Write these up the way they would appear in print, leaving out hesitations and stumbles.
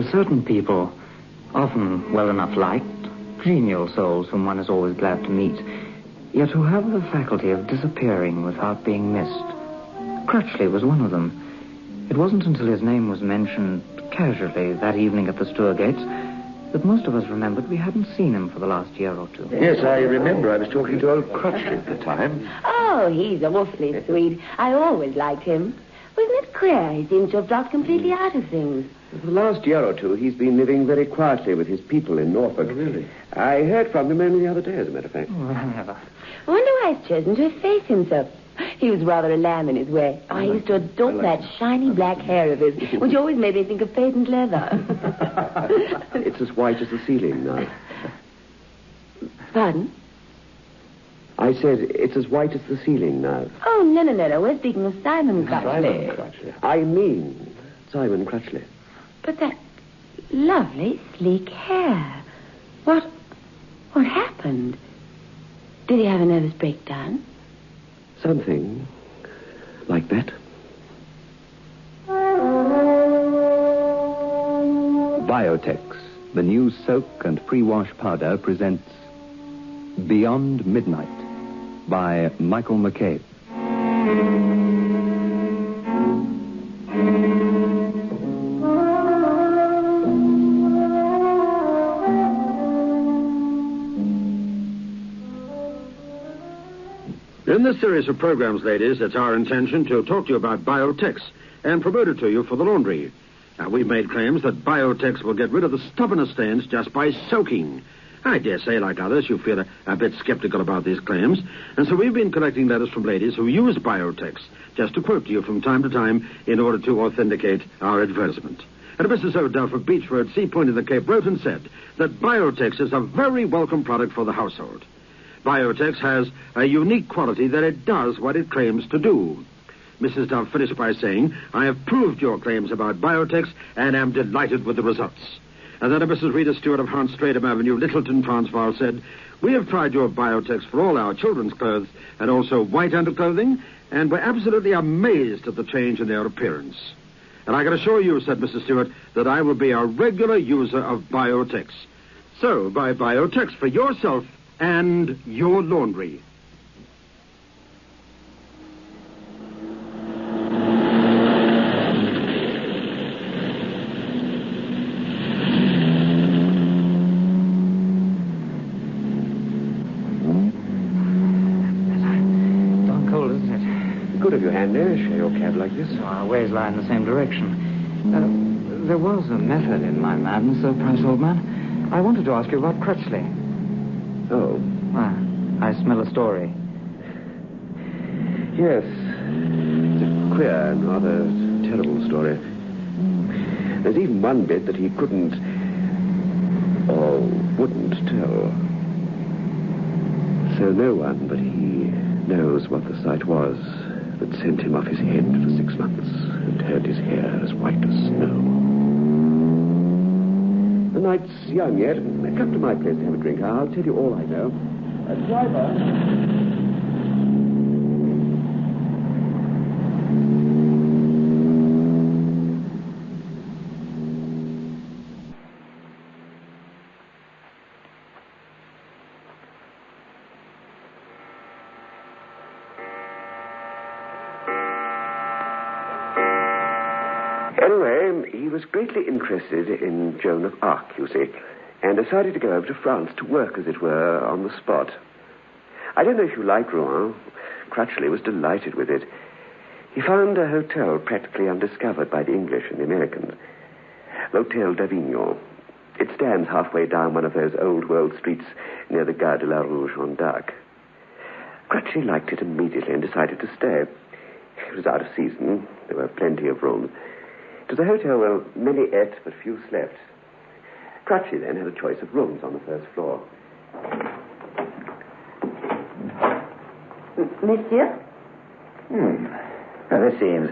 are certain people, often well enough liked, genial souls whom one is always glad to meet, yet who have the faculty of disappearing without being missed. Crutchley was one of them. It wasn't until his name was mentioned casually that evening at the Stour gates that most of us remembered we hadn't seen him for the last year or two. Yes, I remember. I was talking to old Crutchley at the time. Oh, he's awfully sweet. I always liked him. Wasn't it queer? He seems to have dropped completely out of things. For the last year or two, he's been living very quietly with his people in Norfolk. Oh, really? I heard from him only the other day, as a matter of fact. Oh, I never. I wonder why he's chosen to efface himself. He was rather a lamb in his way. I used to adore that shiny black hair of his, which always made me think of patent leather. It's as white as the ceiling now. Pardon? I said it's as white as the ceiling now. Oh, no. We're speaking of Simon Crutchley. I mean Simon Crutchley. But that lovely, sleek hair. What happened? Did he have a nervous breakdown? Something like that. Biotex, the new soak and pre-wash powder, presents Beyond Midnight by Michael McCabe. In this series of programs, ladies, it's our intention to talk to you about Biotex and promote it to you for the laundry. Now, we've made claims that Biotex will get rid of the stubbornest stains just by soaking. I dare say, like others, you feel a bit skeptical about these claims, and so we've been collecting letters from ladies who use Biotex, just to quote to you from time to time in order to authenticate our advertisement. And Mrs. O'Duff of Beach Road, Sea Point in the Cape, wrote and said that Biotex is a very welcome product for the household. Biotex has a unique quality that it does what it claims to do. Mrs. Dove finished by saying, I have proved your claims about Biotex and am delighted with the results. And then Mrs. Rita Stewart of Hans Stratham Avenue, Littleton, Transvaal, said, we have tried your Biotex for all our children's clothes and also white underclothing, and we're absolutely amazed at the change in their appearance. And I can assure you, said Mrs. Stewart, that I will be a regular user of Biotex. So, buy Biotex for yourself and your laundry. Darn cold, isn't it? Good of you, Handy, share your cab like this. So our ways lie in the same direction. There was a method in my madness, Price, old man. I wanted to ask you about Crutchley. Oh. I smell a story. Yes. It's a queer and rather terrible story. There's even one bit that he couldn't or wouldn't tell. So no one but he knows what the sight was that sent him off his head for 6 months and turned his hair as white as snow. The night's young yet. Come to my place to have a drink. I'll tell you all I know. Driver. Anyway, he was greatly interested in Joan of Arc, you see, and decided to go over to France to work, as it were, on the spot. I don't know if you like Rouen. Crutchley was delighted with it. He found a hotel practically undiscovered by the English and the Americans. L'Hôtel d'Avignon. It stands halfway down one of those old-world streets near the Gare de la Rue Jeanne d'Arc. Crutchley liked it immediately and decided to stay. It was out of season. There were plenty of rooms. It was a hotel where many ate but few slept. Crutchley then had a choice of rooms on the first floor. Monsieur? Well, this seems...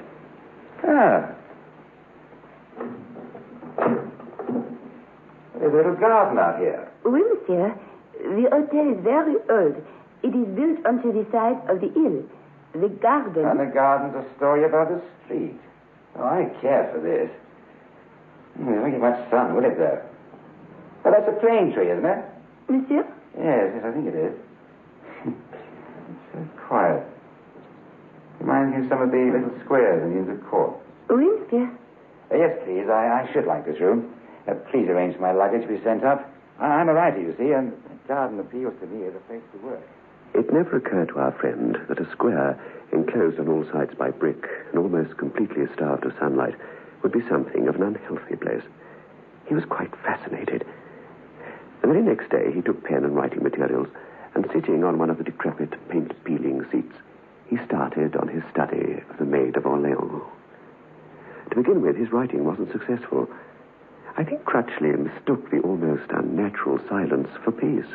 There's a little garden out here. Oui, monsieur. The hotel is very old. It is built onto the side of the hill. The garden... And the garden's a story about a street. Oh, I care for this. There won't be much sun, will it, though? Oh, that's a plane tree, isn't it? Monsieur? Yes, I think it is. It's so quiet. Reminds me of some of the little squares in the Inns of Court. Oui, monsieur. Yes, please. I should like this room. Please arrange for my luggage to be sent up. I'm a writer, you see, and the garden appeals to me as a place to work. It never occurred to our friend that a square, enclosed on all sides by brick and almost completely starved of sunlight, would be something of an unhealthy place. He was quite fascinated. The very next day, he took pen and writing materials, and sitting on one of the decrepit paint-peeling seats, he started on his study of the Maid of Orleans. To begin with, his writing wasn't successful. I think Crutchley mistook the almost unnatural silence for peace.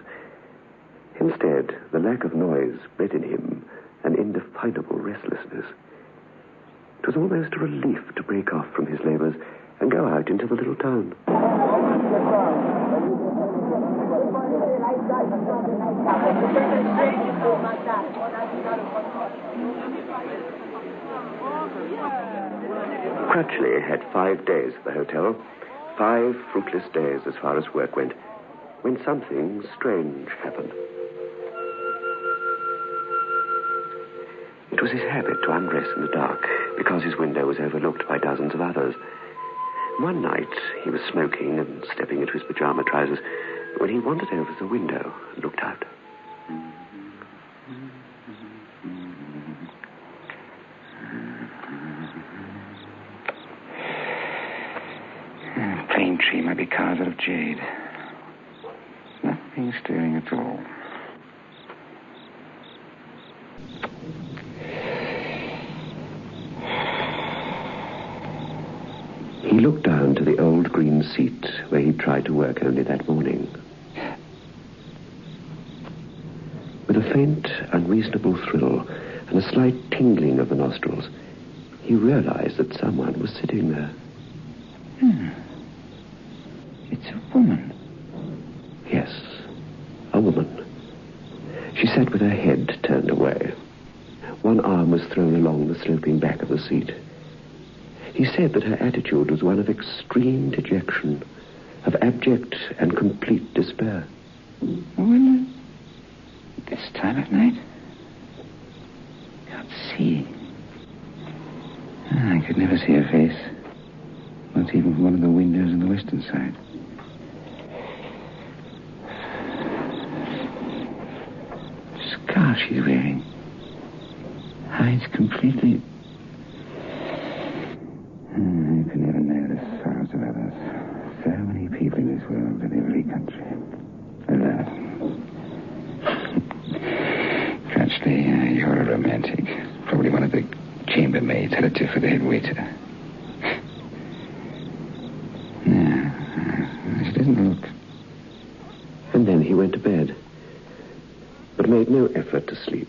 Instead, the lack of noise bred in him an indefinable restlessness. It was almost a relief to break off from his labors and go out into the little town. Crutchley had 5 days at the hotel, 5 fruitless days as far as work went, when something strange happened. It was his habit to undress in the dark because his window was overlooked by dozens of others. One night, he was smoking and stepping into his pajama trousers when he wandered over the window and looked out. Plane tree might be carved out of jade. Nothing stirring at all. He looked down to the old green seat where he'd tried to work only that morning. With a faint, unreasonable thrill and a slight tingling of the nostrils, he realized that someone was sitting there. It's a woman. Yes, a woman. She sat with her head turned away. One arm was thrown along the sloping back of the seat. He said that her attitude was one of extreme dejection, of abject and complete despair. Well, this time of night? Can't see. I could never see her face. Not even from one of the windows on the western side. The scarf she's wearing hides completely. You can never know the sorrows of others. So many people in this world, in every country. Alas. Crutchley, you're a romantic. Probably one of the chambermaids had a tiff for the head waiter. No, she doesn't look. And then he went to bed, but made no effort to sleep.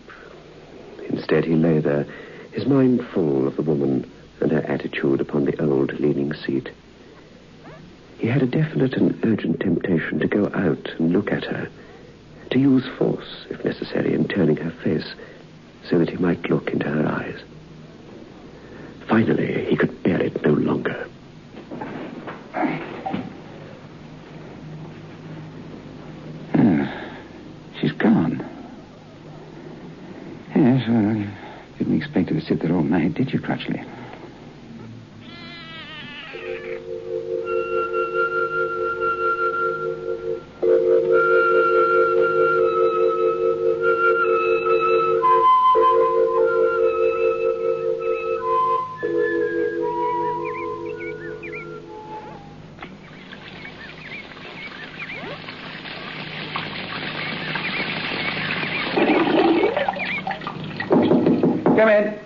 Instead, he lay there, his mind full of the woman and her attitude upon the old leaning seat. He had a definite and urgent temptation to go out and look at her, to use force, if necessary, in turning her face, so that he might look into her eyes. Finally, he could bear it no longer. She's gone. Yes, well, you didn't expect her to sit there all night, did you, Crutchley? Come in.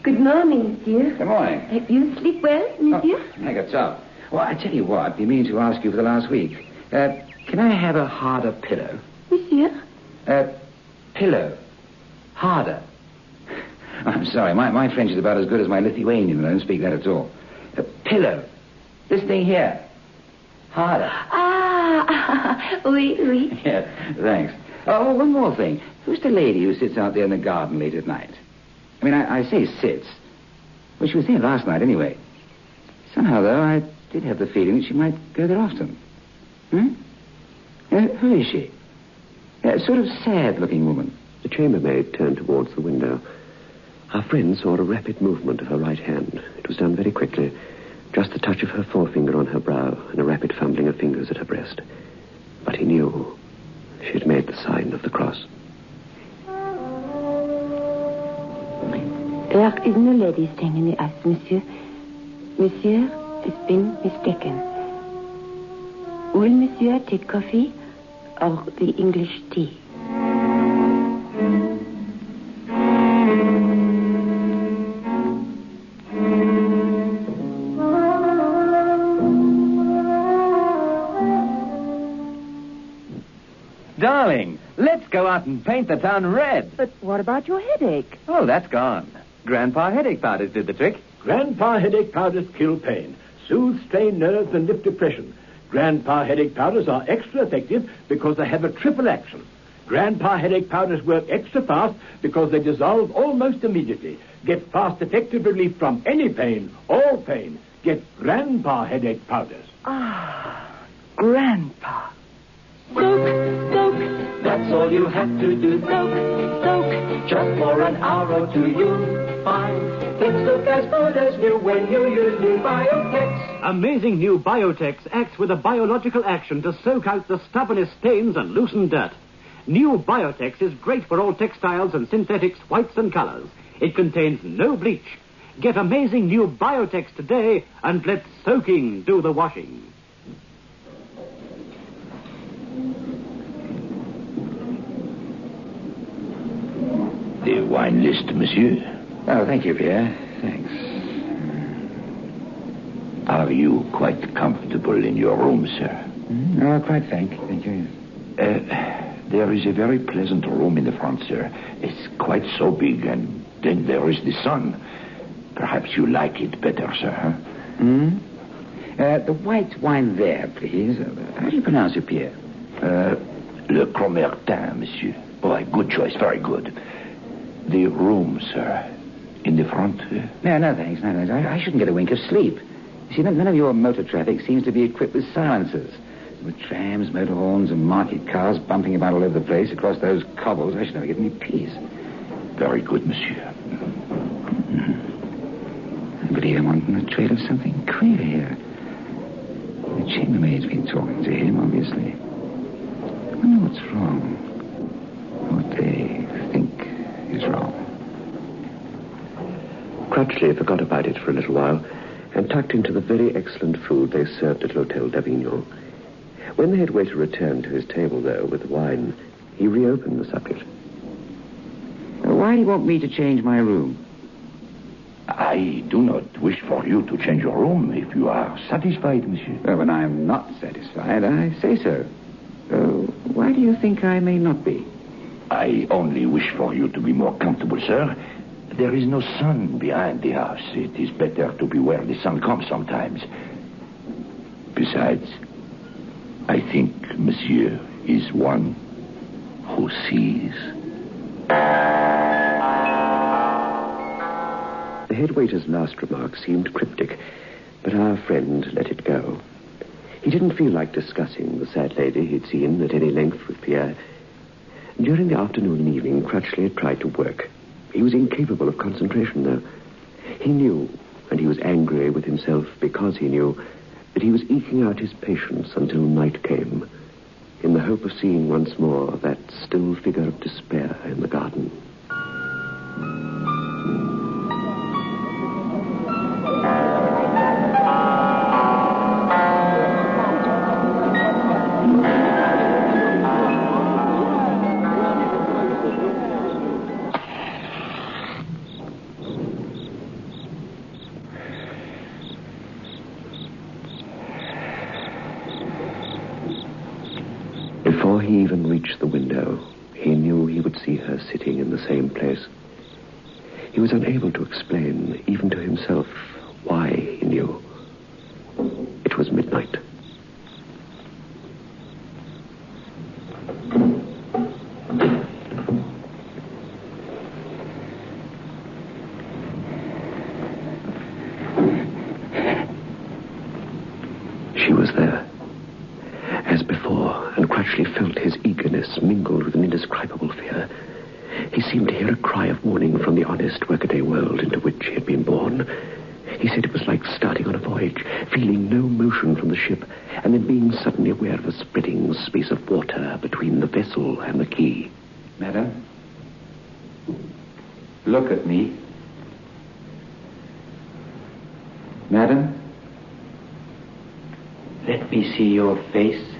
Good morning, monsieur. Good morning. You sleep well, monsieur? I got some. Well, I tell you what, been meaning to ask you for the last week. Can I have a harder pillow? Monsieur? Pillow. Harder. I'm sorry, my French is about as good as my Lithuanian, and I don't speak that at all. Pillow. This thing here. Harder. Ah, oui, oui. Yeah, thanks. Oh, one more thing. Who's the lady who sits out there in the garden late at night? I mean, I say sits. Well, she was there last night anyway. Somehow, though, I did have the feeling that she might go there often. Who is she? A sort of sad-looking woman. The chambermaid turned towards the window. Our friend saw a rapid movement of her right hand. It was done very quickly. Just the touch of her forefinger on her brow and a rapid fumbling of fingers at her breast. But he knew she had made the sign of the cross. There is no lady staying in the house, monsieur. Monsieur has been mistaken. Will monsieur take coffee or the English tea? Darling, let's go out and paint the town red. But what about your headache? Oh, that's gone. Grandpa headache powders did the trick. Grandpa headache powders kill pain, soothe strained nerves, and lift depression. Grandpa headache powders are extra effective because they have a triple action. Grandpa headache powders work extra fast because they dissolve almost immediately. Get fast, effective relief from any pain, all pain. Get Grandpa headache powders. Grandpa. Soak, soak, that's all you have to do. Soak, soak, just for an hour or two you'll find things look as good as new when you use new Biotex. Amazing new Biotex acts with a biological action to soak out the stubbornest stains and loosen dirt. New Biotex is great for all textiles and synthetics, whites and colors. It contains no bleach. Get amazing new Biotex today and let soaking do the washing. The wine list, monsieur. Oh, thank you, Pierre. Thanks. Are you quite comfortable in your room, sir? Oh, quite, thank you. There is a very pleasant room in the front, sir. It's quite so big, and then there is the sun. Perhaps you like it better, sir, huh? The white wine there, please. How do you pronounce it, Pierre? Le Cromertin, monsieur. Oh, good choice, very good. The room, sir. In the front? No, thanks. I shouldn't get a wink of sleep. You see, none of your motor traffic seems to be equipped with silencers. With trams, motor horns, and market cars bumping about all over the place across those cobbles, I should never get any peace. Very good, monsieur. I believe I'm on the trail of something queer here. The chambermaid's been talking to him, obviously. I wonder what's wrong. What they think is wrong. Crutchley forgot about it for a little while and tucked into the very excellent food they served at L'Hôtel d'Avignon. When the head waiter returned to his table, though, with the wine, he reopened the subject. Why do you want me to change my room? I do not wish for you to change your room if you are satisfied, monsieur. When I am not satisfied, I say so. Why do you think I may not be? I only wish for you to be more comfortable, sir. There is no sun behind the house. It is better to be where the sun comes sometimes. Besides, I think monsieur is one who sees. The head waiter's last remark seemed cryptic, but our friend let it go. He didn't feel like discussing the sad lady he'd seen at any length with Pierre. During the afternoon and evening, Crutchley had tried to work. He was incapable of concentration, though. He knew, and he was angry with himself because he knew, that he was eking out his patience until night came, in the hope of seeing once more that still figure of despair in the garden. Before he even reached the window, he knew he would see her sitting in the same place. He was unable to explain, even to himself, why he knew. It was midnight. indescribable fear. He seemed to hear a cry of warning from the honest workaday world into which he had been born. He said it was like starting on a voyage, feeling no motion from the ship, and then being suddenly aware of a spreading space of water between the vessel and the quay. Madam, look at me. Madam, let me see your face.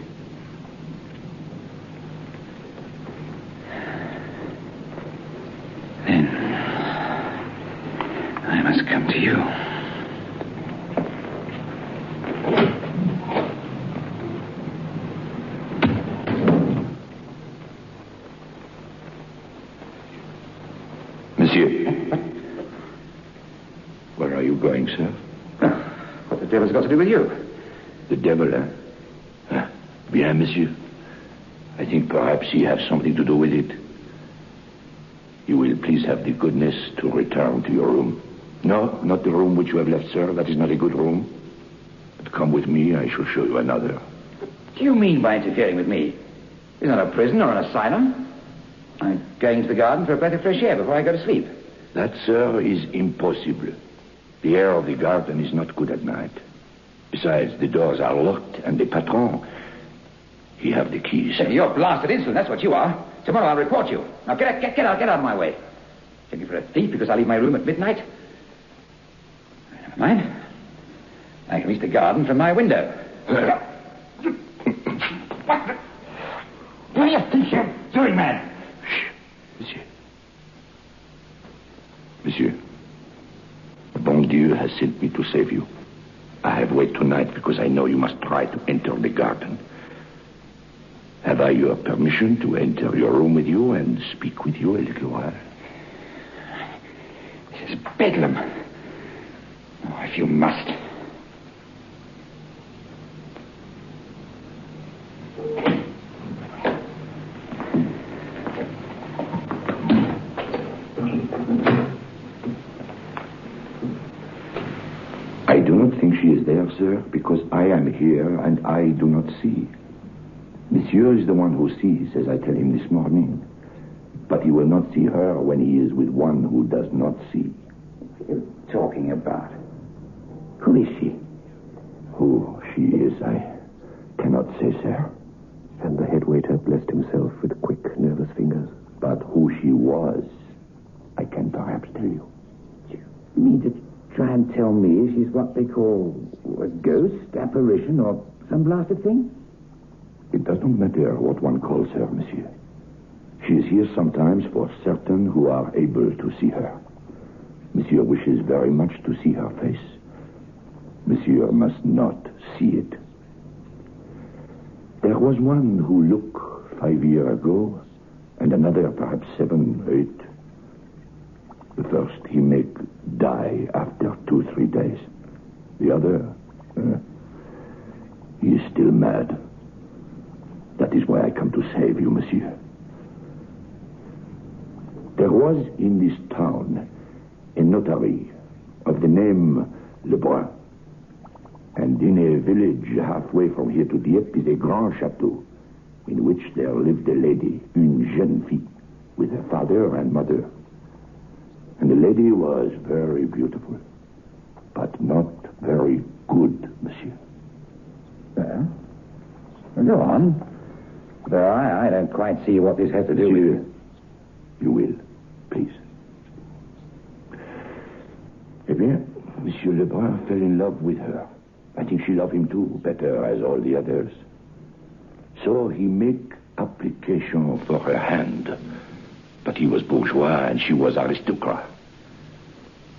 Then I must come to you. Monsieur. Where are you going, sir? What the devil's got to do with you? The devil, eh? Bien, monsieur. I think perhaps he has something to do with it. You will please have the goodness to return to your room. No, not the room which you have left, sir. That is not a good room. But come with me, I shall show you another. What do you mean by interfering with me? It's not a prison or an asylum. I'm going to the garden for a breath of fresh air before I go to sleep. That, sir, is impossible. The air of the garden is not good at night. Besides, the doors are locked, and the patron, he have the keys. You're blasted insolent, that's what you are. Tomorrow I'll report you. Now get out of my way. Take me for a thief because I leave my room at midnight? Never mind. I can reach the garden from my window. What do you think you're doing, man? Monsieur. Monsieur, bon Dieu has sent me to save you. I have waited tonight because I know you must try to enter the garden. Have I your permission to enter your room with you and speak with you a little while? This is bedlam. Oh, if you must. I do not think she is there, sir, because I am here and I do not see. Monsieur is the one who sees, as I tell him this morning. But he will not see her when he is with one who does not see. What are you talking about? Who is she? Who she is, I cannot say, sir. And the head waiter blessed himself with quick, nervous fingers. But who she was, I can perhaps tell you. You mean to try and tell me she's what they call a ghost, apparition, or some blasted thing? It does not matter what one calls her, monsieur. She is here sometimes for certain who are able to see her. Monsieur wishes very much to see her face. Monsieur must not see it. There was one who looked 5 years ago, and another perhaps 7, 8. The first he make die after 2-3 days. The other, he is still mad. That is why I come to save you, monsieur. There was in this town a notary of the name Lebrun. And in a village halfway from here to Dieppe is a grand chateau in which there lived a lady, une jeune fille, with her father and mother. And the lady was very beautiful, but not very good, monsieur. Well, go on. But I don't quite see what this has to do with... You will, please. Eh bien, Monsieur Lebrun fell in love with her. I think she loved him too, better as all the others. So he make application for her hand. But he was bourgeois and she was aristocrat.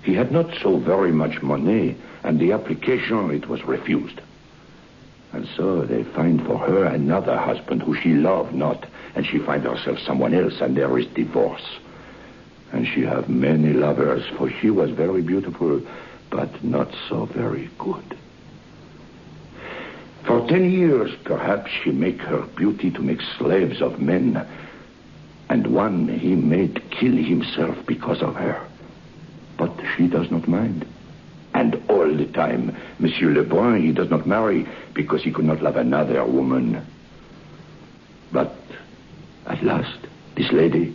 He had not so very much money, and the application, it was refused. And so they find for her another husband who she loved not, and she find herself someone else, and there is divorce. And she have many lovers, for she was very beautiful, but not so very good. For 10 years, perhaps, she make her beauty to make slaves of men, and one he made kill himself because of her. But she does not mind. And all the time, Monsieur Lebrun, he does not marry because he could not love another woman. But at last, This lady,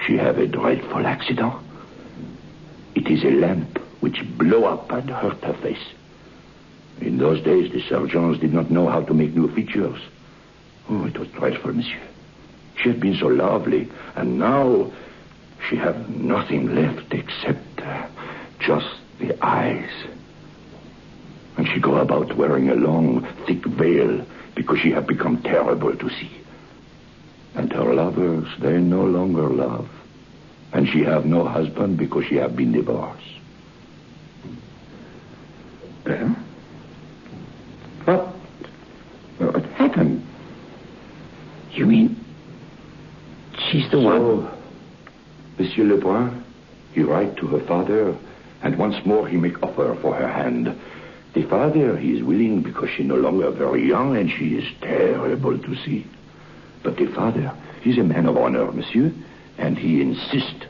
she have a dreadful accident. It is a lamp which blow up and hurt her face. In those days, the surgeons did not know how to make new features. Oh, it was dreadful, monsieur. She had been so lovely, and now she have nothing left except just the eyes. And she go about wearing a long, thick veil because she have become terrible to see. And her lovers, they no longer love. And she have no husband because she have been divorced. Well? What happened? You mean she's the one? Monsieur Lebrun, he write to her father, and once more he make offer for her hand. The father, he is willing because she no longer very young and she is terrible to see. But the father, he's a man of honor, monsieur, and he insist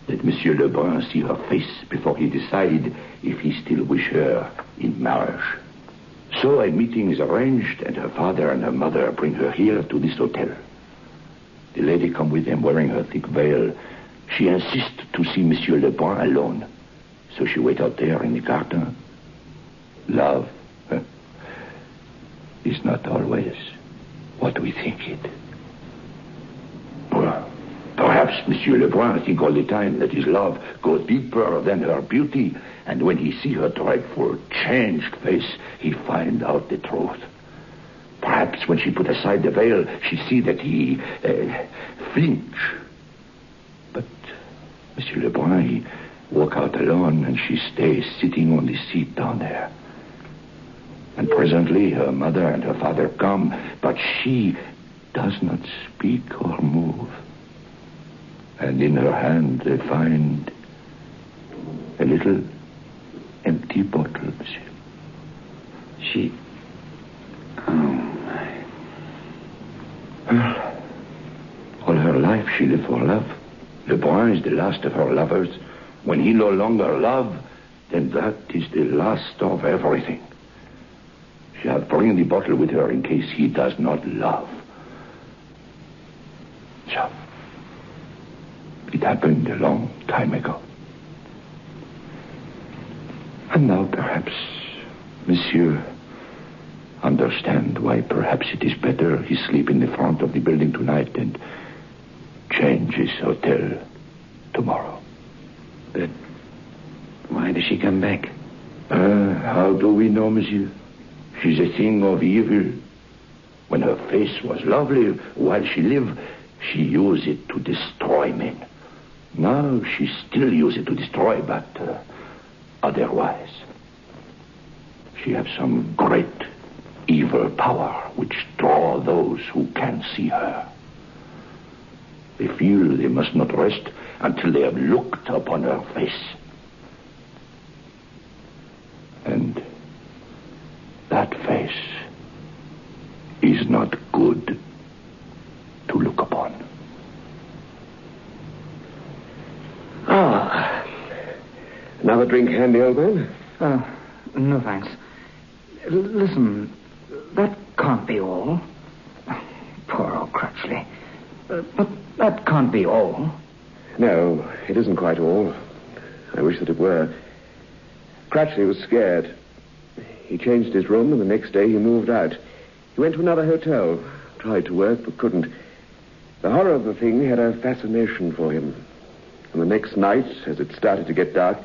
that Monsieur Lebrun see her face before he decide if he still wish her in marriage. So a meeting is arranged, and her father and her mother bring her here to this hotel. The lady come with them wearing her thick veil. She insists to see Monsieur Lebrun alone. So she wait out there in the garden. Love is not always what we think it. Well, perhaps Monsieur Lebrun think all the time that his love goes deeper than her beauty, and when he see her dreadful, changed face, he find out the truth. Perhaps when she put aside the veil, she see that he flinch. But Monsieur Lebrun, he walk out alone, and she stays sitting on the seat down there. And presently her mother and her father come, but she does not speak or move. And in her hand they find a little empty bottle, monsieur. She... Oh, my... Well, all her life she lived for love. Lebrun is the last of her lovers. When he no longer love, then that is the last of everything. She have bring the bottle with her in case he does not love. So, it happened a long time ago. And now perhaps Monsieur understand why perhaps it is better he sleep in the front of the building tonight and change his hotel tomorrow. But why does she come back? How do we know, monsieur? She's a thing of evil. When her face was lovely while she lived, she used it to destroy men. Now she still uses it to destroy, but otherwise. She has some great evil power which draw those who can see her. They feel they must not rest until they have looked upon her face. And that face is not good to look upon. Ah. Another drink handy, old man? No thanks. Listen, that can't be all. Poor old Crutchley. But that can't be all. No, it isn't quite all. I wish that it were. Crutchley was scared. He changed his room, and the next day he moved out. He went to another hotel, tried to work, but couldn't. The horror of the thing had a fascination for him. And the next night, as it started to get dark,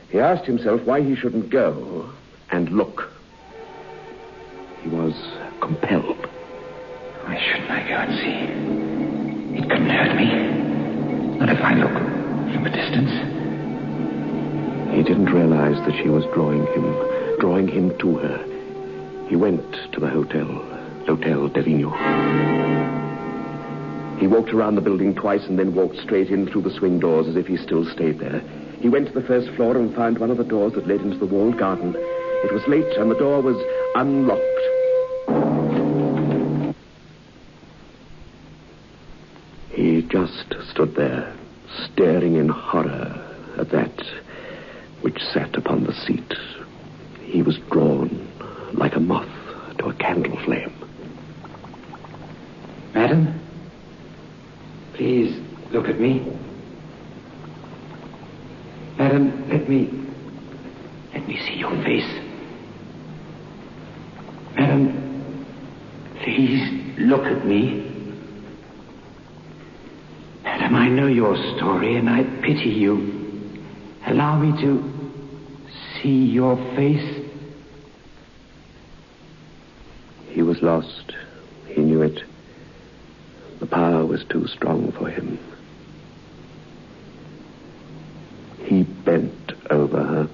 he asked himself why he shouldn't go and look. He was compelled. Why shouldn't I go and see? It couldn't hurt me. Not if I look from a distance. He didn't realize that she was drawing him to her. He went to the Hotel d'Avignon. He walked around the building twice and then walked straight in through the swing doors as if he still stayed there. He went to the first floor and found one of the doors that led into the walled garden. It was late and the door was unlocked. He just stood there, staring in horror at that which sat upon the seat. He was drawn like a moth to a candle flame. Madam? Please, look at me. Madam, let me see your face. Madam, please look at me. Madam, I know your story and I pity you. Allow me to see your face. He was lost. He knew it. The power was too strong for him. He bent over her.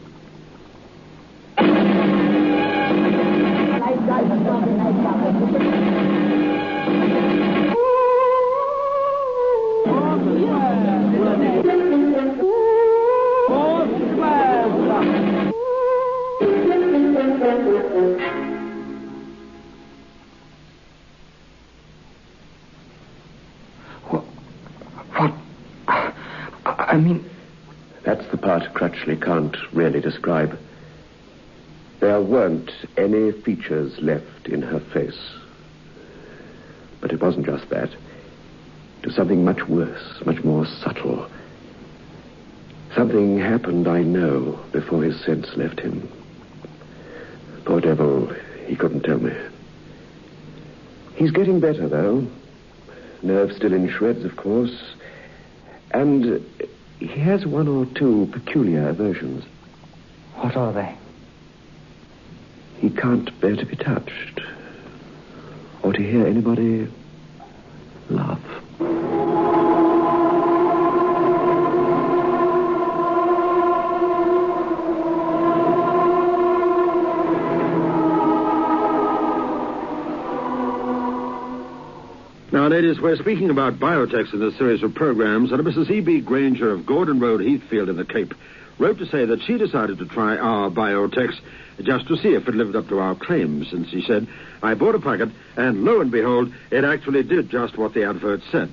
That's the part Crutchley can't really describe. There weren't any features left in her face. But it wasn't just that. It was something much worse, much more subtle. Something happened, I know, before his sense left him. Poor devil, he couldn't tell me. He's getting better, though. Nerves still in shreds, of course. And he has one or two peculiar aversions. What are they? He can't bear to be touched. Or to hear anybody laugh. Now, ladies, we're speaking about biotechs in this series of programs, and Mrs. E.B. Granger of Gordon Road, Heathfield in the Cape wrote to say that she decided to try our biotechs just to see if it lived up to our claims. And she said, I bought a packet, and lo and behold, it actually did just what the advert said.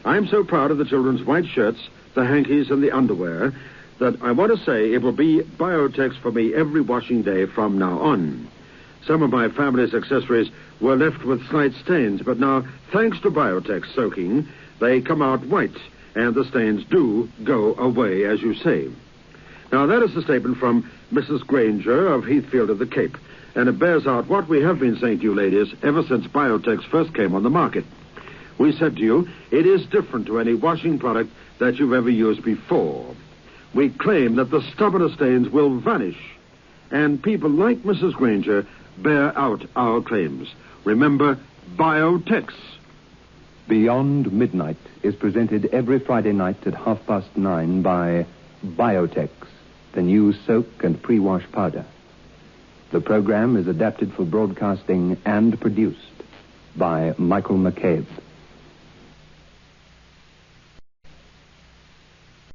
I'm so proud of the children's white shirts, the hankies, and the underwear that I want to say it will be biotechs for me every washing day from now on. Some of my family's accessories were left with slight stains, but now, thanks to biotech soaking, they come out white, and the stains do go away, as you say. Now, that is a statement from Mrs. Granger of Heathfield of the Cape, and it bears out what we have been saying to you, ladies, ever since biotechs first came on the market. We said to you, it is different to any washing product that you've ever used before. We claim that the stubborn stains will vanish, and people like Mrs. Granger bear out our claims. Remember, biotechs. Beyond Midnight is presented every Friday night at 9:30 by Biotex, the new soak and pre-wash powder. The program is adapted for broadcasting and produced by Michael McCabe.